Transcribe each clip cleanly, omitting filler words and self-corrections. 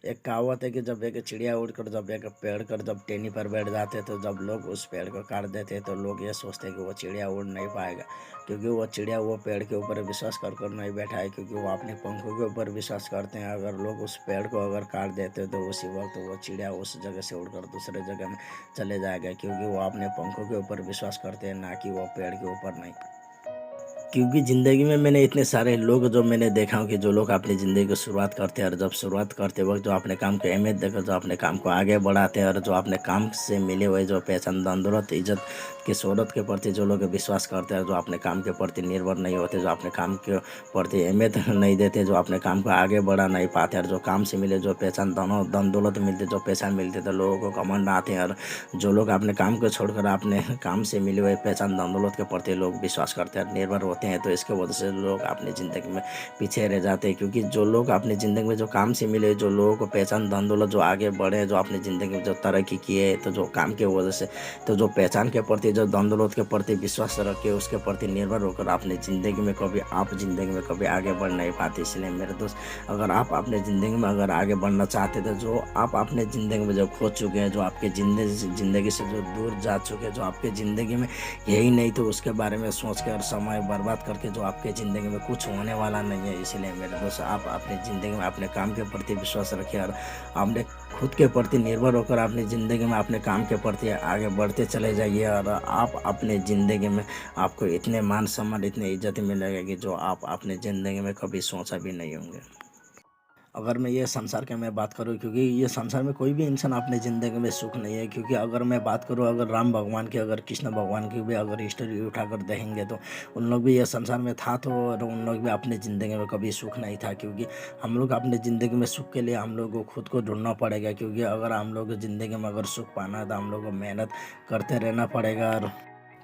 एक कहावत है कि जब एक चिड़िया उड़कर जब एक पेड़ कर जब टेनी पर बैठ जाते तो जब लोग उस पेड़ को काट देते तो लोग ये सोचते हैं कि वो चिड़िया उड़ नहीं पाएगा, क्योंकि वो चिड़िया वो पेड़ के ऊपर विश्वास कर नहीं बैठा है, क्योंकि वो अपने पंखों के ऊपर विश्वास करते हैं। अगर लोग उस पेड़ को अगर काट देते तो उसी वक्त वो चिड़िया उस जगह से उड़कर दूसरे जगह में चले जाएगा, क्योंकि वो अपने पंखों के ऊपर विश्वास करते हैं, ना कि वो पेड़ के ऊपर नहीं। क्योंकि ज़िंदगी में मैंने इतने सारे लोग जो मैंने देखा हूँ कि जो लोग अपनी ज़िंदगी की शुरुआत करते हैं और जब शुरुआत करते वक्त जो अपने काम की अहमियत देकर जो अपने काम को आगे बढ़ाते हैं और जो अपने काम से मिले हुए जो पहचान दौलत इज्जत की शोहरत के प्रति जो लोग विश्वास करते हैं, जो अपने काम के प्रति निर्भर नहीं होते, जो अपने काम के प्रति अहमियत नहीं देते, जो अपने काम को आगे बढ़ा नहीं पाते और जो काम से मिले जो पहचान धन दौलत मिलते, जो पहचान मिलते तो लोगों को घमंड आते हैं। और जो लोग अपने काम को छोड़कर अपने काम से मिले हुए पहचान धन दौलत के प्रति लोग विश्वास करते हैं, निर्भर होते हैं, तो इसके वजह से लोग अपनी ज़िंदगी में पीछे रह जाते हैं। क्योंकि जो लोग अपनी ज़िंदगी में जो काम से मिले, जो लोगों को पहचान धन दौलत जो आगे बढ़े, जो अपनी ज़िंदगी में जो तरक्की किए, तो जो काम के वजह से तो जो पहचान के प्रति जो धन दौलत के प्रति विश्वास रखे, उसके प्रति निर्भर होकर अपनी ज़िंदगी में कभी आप ज़िंदगी में कभी आगे बढ़ नहीं पाते। इसलिए मेरे दोस्त, अगर आप अपने ज़िंदगी में अगर आगे बढ़ना चाहते तो जो आप अपने ज़िंदगी में जो खो चुके हैं, जो आपके ज़िंदगी से जो दूर जा चुके हैं, जो आपके ज़िंदगी में यही नहीं तो उसके बारे में सोच कर समय बर्बाद करके जो आपके ज़िंदगी में कुछ होने वाला नहीं है। इसलिए मेरे दोस्त, आप अपनी ज़िंदगी में अपने काम के प्रति विश्वास रखिए और अपने खुद के प्रति निर्भर होकर अपनी ज़िंदगी में अपने काम के प्रति आगे बढ़ते चले जाइए। और आप अपने ज़िंदगी में आपको इतने मान सम्मान, इतनी इज्जत मिलेगी कि जो आप अपने ज़िंदगी में कभी सोचा भी नहीं होंगे। अगर मैं ये संसार की मैं बात करूँ, क्योंकि ये संसार में कोई भी इंसान अपनी ज़िंदगी में सुख नहीं है। क्योंकि अगर मैं बात करूँ, अगर राम भगवान की, अगर कृष्ण भगवान की भी अगर हिस्ट्री उठाकर देखेंगे तो उन लोग भी ये संसार में था, तो और उन लोग भी अपनी ज़िंदगी में कभी सुख नहीं था। क्योंकि हम लोग अपनी ज़िंदगी में सुख के लिए हम लोग को खुद को ढूंढना पड़ेगा। क्योंकि अगर हम लोग ज़िंदगी में अगर सुख पाना है तो हम लोग को मेहनत करते रहना पड़ेगा। और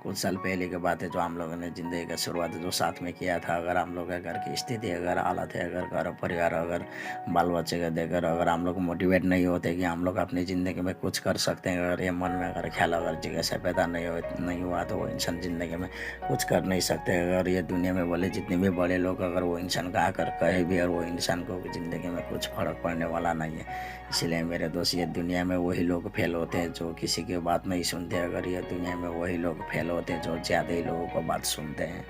कुछ साल पहले की बात है, जो हम लोगों ने ज़िंदगी का शुरुआत जो साथ में किया था, अगर हम लोग का घर की स्थिति, अगर हालत है, अगर घर परिवार, अगर बाल बच्चे का देखकर अगर हम लोग मोटिवेट नहीं होते कि हम लोग अपनी ज़िंदगी में कुछ कर सकते हैं, अगर ये मन में अगर ख्याल अगर जिज्ञासा पैदा नहीं हुआ तो वो इंसान ज़िंदगी में कुछ कर नहीं सकते। अगर ये दुनिया में बोले जितने भी बड़े लोग, अगर वो इंसान का आकर कहे भी और वो इंसान को ज़िंदगी में कुछ फर्क पड़ने वाला नहीं है। इसलिए मेरे दोस्त, ये दुनिया में वही लोग फेल होते हैं जो किसी की बात नहीं सुनते। अगर ये दुनिया में वही लोग फेल होते हैं जो ज़्यादा ही लोगों को बात सुनते हैं।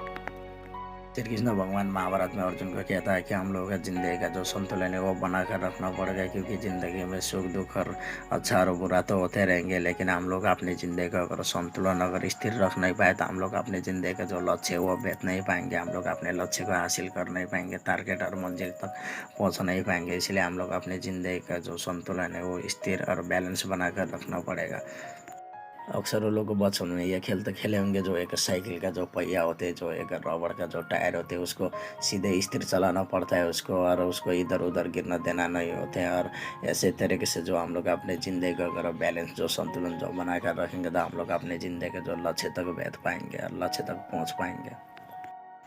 श्री कृष्ण भगवान महाभारत में अर्जुन को कहता है कि हम लोगों का ज़िंदगी का जो संतुलन है वो बना कर रखना पड़ेगा। क्योंकि ज़िंदगी में सुख दुख और अच्छा और बुरा तो होते रहेंगे, लेकिन हम लोग अपनी ज़िंदगी का अगर संतुलन अगर स्थिर रख नहीं पाए तो हम लोग अपनी ज़िंदगी का जो लक्ष्य है वो भेद नहीं पाएंगे। हम लोग अपने लक्ष्य को हासिल कर नहीं पाएंगे, टारगेट और मंजिल तक पहुँच नहीं पाएंगे। इसलिए हम लोग अपनी ज़िंदगी का जो संतुलन है वो स्थिर और बैलेंस बना कर रखना पड़ेगा। अक्सर वो लोग बचपन में ये खेलते खेले होंगे, जो एक साइकिल का जो पहिया होते हैं, जो एक रबड़ का जो टायर होते हैं, उसको सीधे स्थिर चलाना पड़ता है उसको, और उसको इधर उधर गिरना देना नहीं होते हैं। और ऐसे तरीके से जो हम लोग अपने ज़िंदगी का अगर बैलेंस जो संतुलन जो बना कर रखेंगे तो हम लोग अपने ज़िंदगी के जो लक्ष्य तक भेद पाएंगे और लक्ष्य तक पहुँच पाएंगे।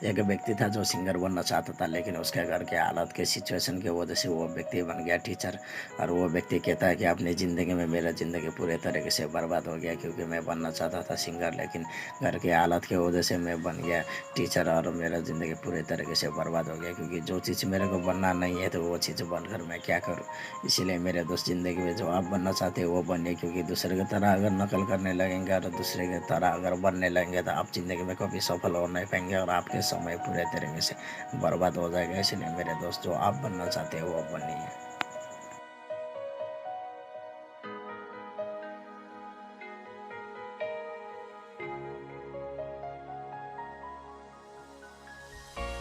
एक व्यक्ति था जो सिंगर बनना चाहता था, लेकिन उसके घर के हालात के सिचुएशन की वजह से वो व्यक्ति बन गया टीचर। और वो व्यक्ति कहता है कि अपनी ज़िंदगी में मेरा ज़िंदगी पूरे तरीके से बर्बाद हो गया, क्योंकि मैं बनना चाहता था सिंगर, लेकिन घर के हालात की वजह से मैं बन गया टीचर और मेरा ज़िंदगी पूरे तरीके से बर्बाद हो गया। क्योंकि जो चीज़ मेरे को बनना नहीं है तो वो चीज़ बनकर मैं क्या करूँ। इसीलिए मेरे दोस्त, ज़िंदगी में जो आप बनना चाहते हो वो बनिए। क्योंकि दूसरे की तरह अगर नकल करने लगेंगे और दूसरे की तरह अगर बनने लगेंगे तो आप ज़िंदगी में कभी सफल हो नहीं पाएंगे और आपके समय पूरे तरीके से बर्बाद हो जाएगा। इसलिए मेरे दोस्त, जो आप बनना चाहते हो वो बनिए।